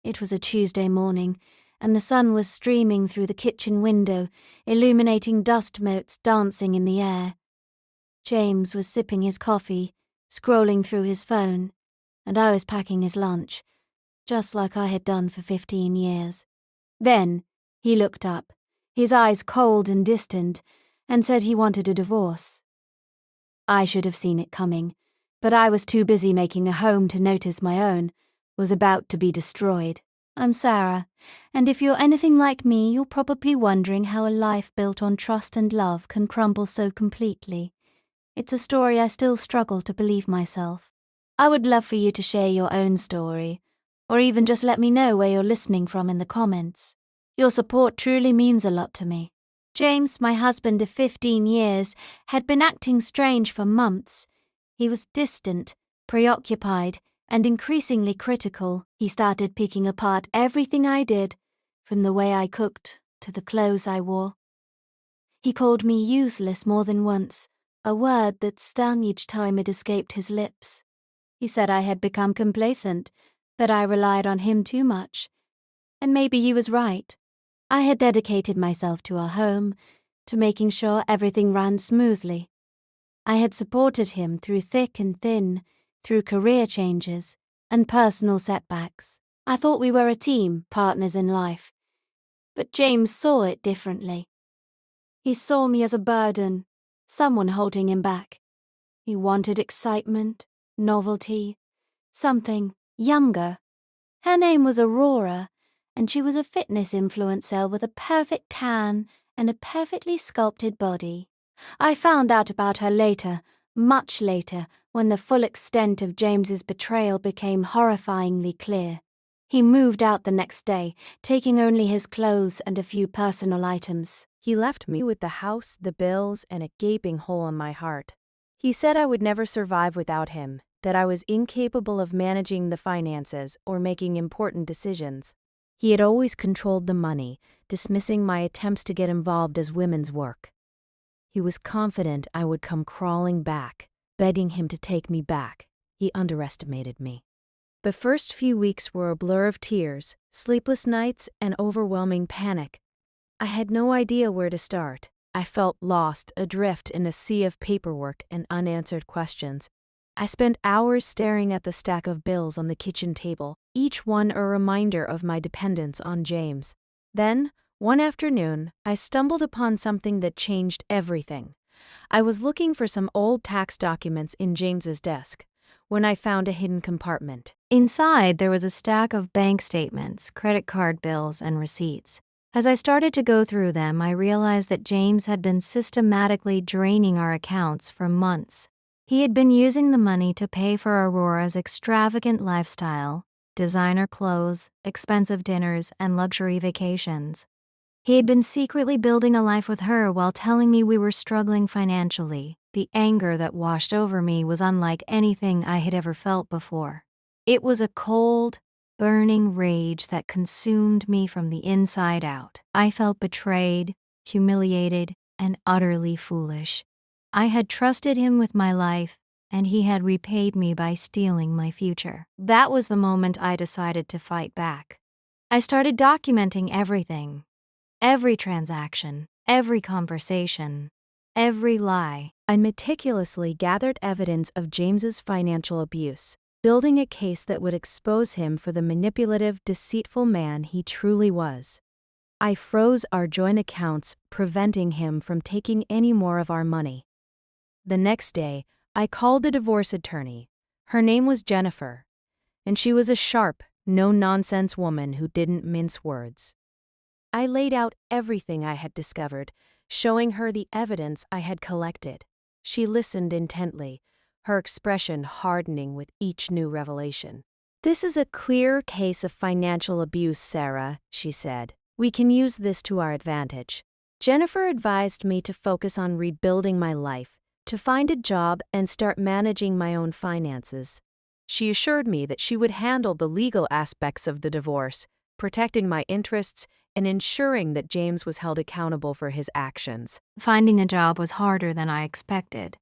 It was a Tuesday morning, and the sun was streaming through the kitchen window, illuminating dust motes dancing in the air. James was sipping his coffee, scrolling through his phone, and I was packing his lunch, just like I had done for 15 years. Then he looked up, his eyes cold and distant, and said he wanted a divorce. I should have seen it coming, but I was too busy making a home to notice my own was about to be destroyed. I'm Sarah, and if you're anything like me, you're probably wondering how a life built on trust and love can crumble so completely. It's a story I still struggle to believe myself. I would love for you to share your own story, or even just let me know where you're listening from in the comments. Your support truly means a lot to me. James, my husband of 15 years, had been acting strange for months. He was distant, preoccupied, and increasingly critical. He started picking apart everything I did, from the way I cooked to the clothes I wore. He called me useless more than once, a word that stung each time it escaped his lips. He said I had become complacent, that I relied on him too much. And maybe he was right. I had dedicated myself to our home, to making sure everything ran smoothly. I had supported him through thick and thin, through career changes and personal setbacks. I thought we were a team, partners in life. But James saw it differently. He saw me as a burden, someone holding him back. He wanted excitement, novelty, something younger. Her name was Aurora, and she was a fitness influencer with a perfect tan and a perfectly sculpted body. I found out about her later, much later, when the full extent of James's betrayal became horrifyingly clear. He moved out the next day, taking only his clothes and a few personal items. He left me with the house, the bills, and a gaping hole in my heart. He said I would never survive without him, that I was incapable of managing the finances or making important decisions. He had always controlled the money, dismissing my attempts to get involved as women's work. He was confident I would come crawling back, begging him to take me back. He underestimated me. The first few weeks were a blur of tears, sleepless nights, and overwhelming panic. I had no idea where to start. I felt lost, adrift in a sea of paperwork and unanswered questions. I spent hours staring at the stack of bills on the kitchen table, each one a reminder of my dependence on James. Then, one afternoon, I stumbled upon something that changed everything. I was looking for some old tax documents in James's desk when I found a hidden compartment. Inside, there was a stack of bank statements, credit card bills, and receipts. As I started to go through them, I realized that James had been systematically draining our accounts for months. He had been using the money to pay for Aurora's extravagant lifestyle, designer clothes, expensive dinners, and luxury vacations. He had been secretly building a life with her while telling me we were struggling financially. The anger that washed over me was unlike anything I had ever felt before. It was a cold, burning rage that consumed me from the inside out. I felt betrayed, humiliated, and utterly foolish. I had trusted him with my life, and he had repaid me by stealing my future. That was the moment I decided to fight back. I started documenting everything. Every transaction, every conversation, every lie. I meticulously gathered evidence of James's financial abuse, building a case that would expose him for the manipulative, deceitful man he truly was. I froze our joint accounts, preventing him from taking any more of our money. The next day, I called the divorce attorney. Her name was Jennifer, and she was a sharp, no-nonsense woman who didn't mince words. I laid out everything I had discovered, showing her the evidence I had collected. She listened intently, her expression hardening with each new revelation. "This is a clear case of financial abuse, Sarah," she said. "We can use this to our advantage." Jennifer advised me to focus on rebuilding my life, to find a job and start managing my own finances. She assured me that she would handle the legal aspects of the divorce, protecting my interests and ensuring that James was held accountable for his actions. Finding a job was harder than I expected.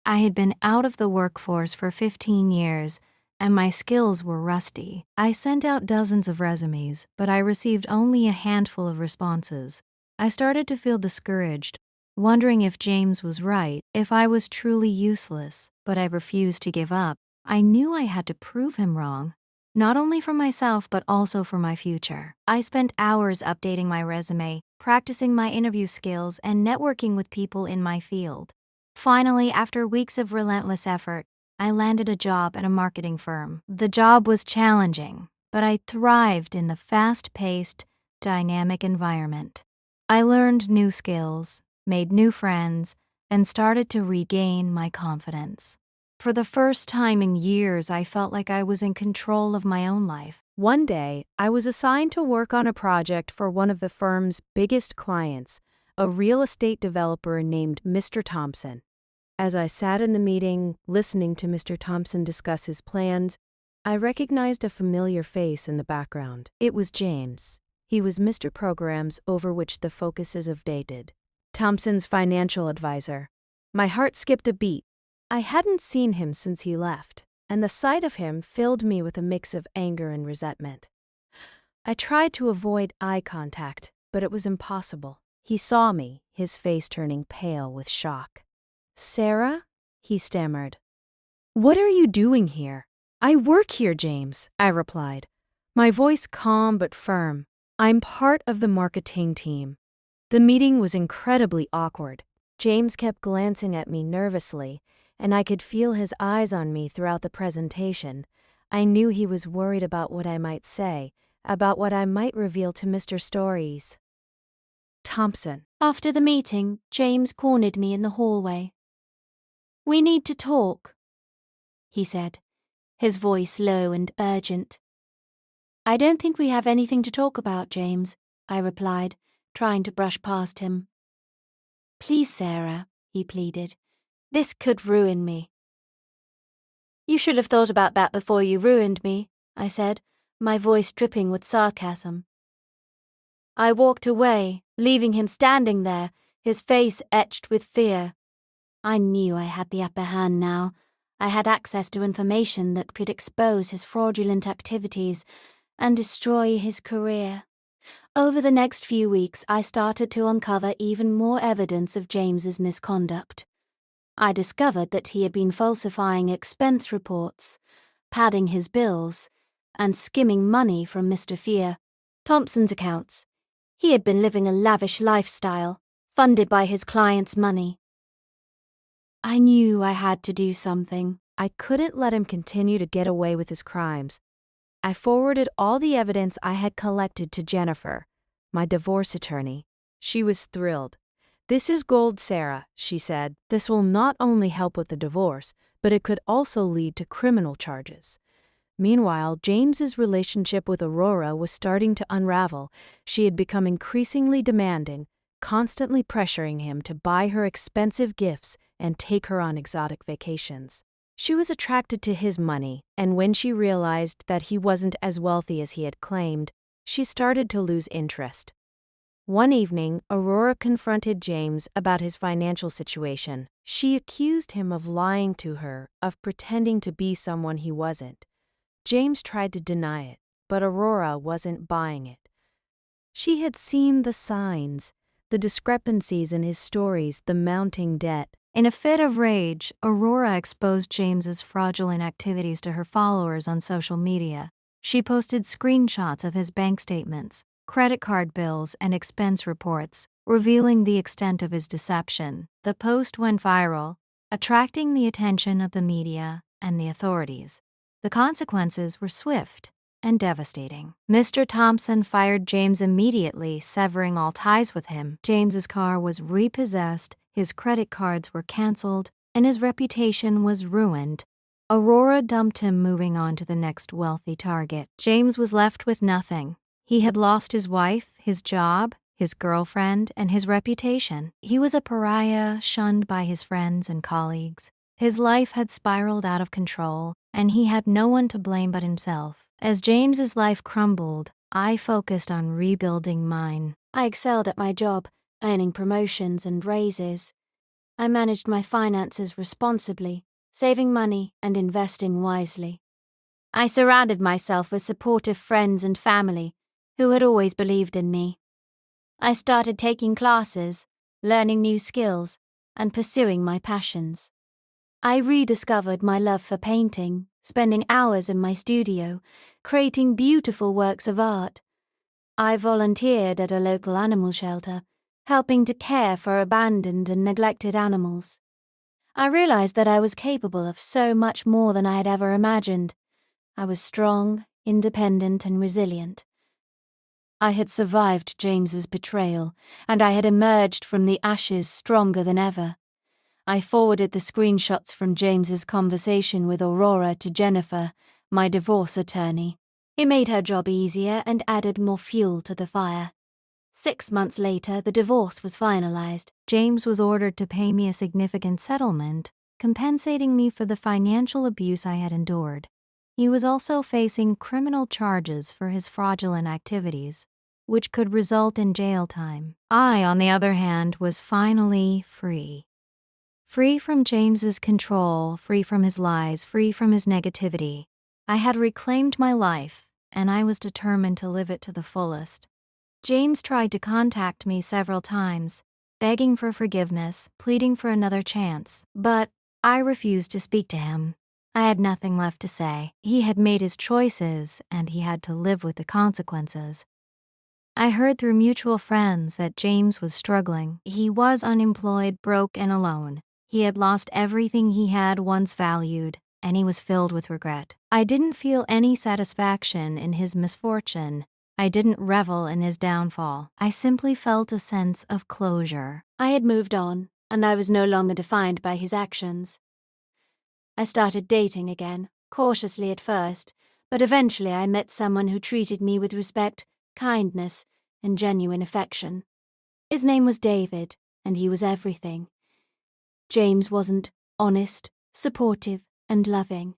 I had been out of the workforce for 15 years, and my skills were rusty. I sent out dozens of resumes, but I received only a handful of responses. I started to feel discouraged, wondering if James was right, if I was truly useless, but I refused to give up. I knew I had to prove him wrong, not only for myself but also for my future. I spent hours updating my resume, practicing my interview skills, and networking with people in my field. Finally, after weeks of relentless effort, I landed a job at a marketing firm. The job was challenging, but I thrived in the fast-paced, dynamic environment. I learned new skills, made new friends, and started to regain my confidence. For the first time in years, I felt like I was in control of my own life. One day, I was assigned to work on a project for one of the firm's biggest clients, a real estate developer named Mr. Thompson. As I sat in the meeting, listening to Mr. Thompson discuss his plans, I recognized a familiar face in the background. It was James. He was Mr. Programs over which the focuses of dated. Thompson's financial advisor. My heart skipped a beat. I hadn't seen him since he left, and the sight of him filled me with a mix of anger and resentment. I tried to avoid eye contact, but it was impossible. He saw me, his face turning pale with shock. "Sarah?" he stammered. "What are you doing here?" "I work here, James," I replied, my voice calm but firm. "I'm part of the marketing team." The meeting was incredibly awkward. James kept glancing at me nervously, and I could feel his eyes on me throughout the presentation. I knew he was worried about what I might say, about what I might reveal to Mr. Stories. Thompson. After the meeting, James cornered me in the hallway. "We need to talk," he said, his voice low and urgent. "I don't think we have anything to talk about, James," I replied, trying to brush past him. "Please, Sarah," he pleaded. "This could ruin me." "You should have thought about that before you ruined me," I said, my voice dripping with sarcasm. I walked away, leaving him standing there, his face etched with fear. I knew I had the upper hand now. I had access to information that could expose his fraudulent activities and destroy his career. Over the next few weeks, I started to uncover even more evidence of James's misconduct. I discovered that he had been falsifying expense reports, padding his bills, and skimming money from Mr. Thompson's accounts. He had been living a lavish lifestyle, funded by his clients' money. I knew I had to do something. I couldn't let him continue to get away with his crimes. I forwarded all the evidence I had collected to Jennifer, my divorce attorney. She was thrilled. "This is gold, Sarah," she said. "This will not only help with the divorce, but it could also lead to criminal charges." Meanwhile, James's relationship with Aurora was starting to unravel. She had become increasingly demanding, constantly pressuring him to buy her expensive gifts and take her on exotic vacations. She was attracted to his money, and when she realized that he wasn't as wealthy as he had claimed, she started to lose interest. One evening, Aurora confronted James about his financial situation. She accused him of lying to her, of pretending to be someone he wasn't. James tried to deny it, but Aurora wasn't buying it. She had seen the signs, the discrepancies in his stories, the mounting debt. In a fit of rage, Aurora exposed James's fraudulent activities to her followers on social media. She posted screenshots of his bank statements, credit card bills, and expense reports, revealing the extent of his deception. The post went viral, attracting the attention of the media and the authorities. The consequences were swift and devastating. Mr. Thompson fired James immediately, severing all ties with him. James's car was repossessed, his credit cards were canceled, and his reputation was ruined. Aurora dumped him, moving on to the next wealthy target. James was left with nothing. He had lost his wife, his job, his girlfriend, and his reputation. He was a pariah, shunned by his friends and colleagues. His life had spiraled out of control, and he had no one to blame but himself. As James's life crumbled, I focused on rebuilding mine. I excelled at my job, earning promotions and raises. I managed my finances responsibly, saving money and investing wisely. I surrounded myself with supportive friends and family who had always believed in me. I started taking classes, learning new skills, and pursuing my passions. I rediscovered my love for painting, spending hours in my studio, creating beautiful works of art. I volunteered at a local animal shelter, helping to care for abandoned and neglected animals. I realized that I was capable of so much more than I had ever imagined. I was strong, independent, and resilient. I had survived James's betrayal, and I had emerged from the ashes stronger than ever. I forwarded the screenshots from James's conversation with Aurora to Jennifer, my divorce attorney. It made her job easier and added more fuel to the fire. 6 months later, the divorce was finalized. James was ordered to pay me a significant settlement, compensating me for the financial abuse I had endured. He was also facing criminal charges for his fraudulent activities, which could result in jail time. I, on the other hand, was finally free. Free from James's control, free from his lies, free from his negativity. I had reclaimed my life, and I was determined to live it to the fullest. James tried to contact me several times, begging for forgiveness, pleading for another chance, but I refused to speak to him. I had nothing left to say. He had made his choices, and he had to live with the consequences. I heard through mutual friends that James was struggling. He was unemployed, broke, and alone. He had lost everything he had once valued, and he was filled with regret. I didn't feel any satisfaction in his misfortune. I didn't revel in his downfall. I simply felt a sense of closure. I had moved on, and I was no longer defined by his actions. I started dating again, cautiously at first, but eventually I met someone who treated me with respect, kindness, and genuine affection. His name was David, and he was everything. James wasn't honest, supportive, and loving.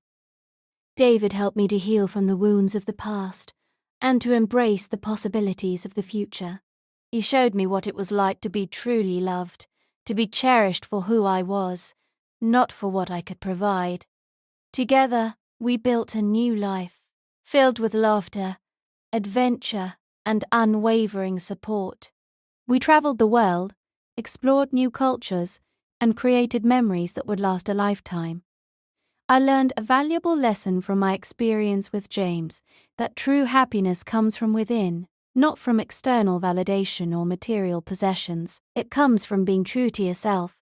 David helped me to heal from the wounds of the past and to embrace the possibilities of the future. He showed me what it was like to be truly loved, to be cherished for who I was, not for what I could provide. Together, we built a new life, filled with laughter, adventure, and unwavering support. We traveled the world, explored new cultures, and created memories that would last a lifetime. I learned a valuable lesson from my experience with James, that true happiness comes from within, not from external validation or material possessions. It comes from being true to yourself,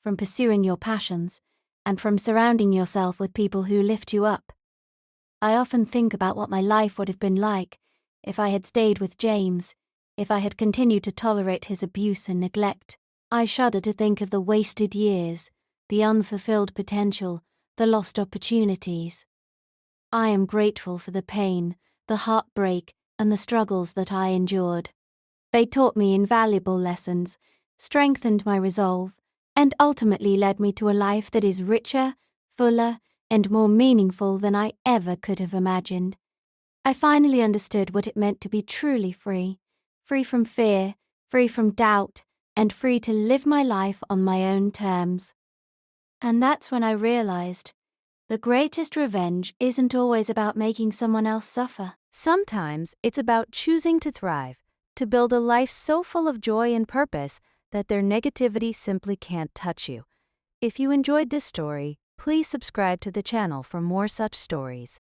from pursuing your passions, and from surrounding yourself with people who lift you up. I often think about what my life would have been like if I had stayed with James, if I had continued to tolerate his abuse and neglect. I shudder to think of the wasted years, the unfulfilled potential, the lost opportunities. I am grateful for the pain, the heartbreak, and the struggles that I endured. They taught me invaluable lessons, strengthened my resolve, and ultimately led me to a life that is richer, fuller, and more meaningful than I ever could have imagined. I finally understood what it meant to be truly free, free from fear, free from doubt, and free to live my life on my own terms. And that's when I realized the greatest revenge isn't always about making someone else suffer. Sometimes it's about choosing to thrive, to build a life so full of joy and purpose that their negativity simply can't touch you. If you enjoyed this story, please subscribe to the channel for more such stories.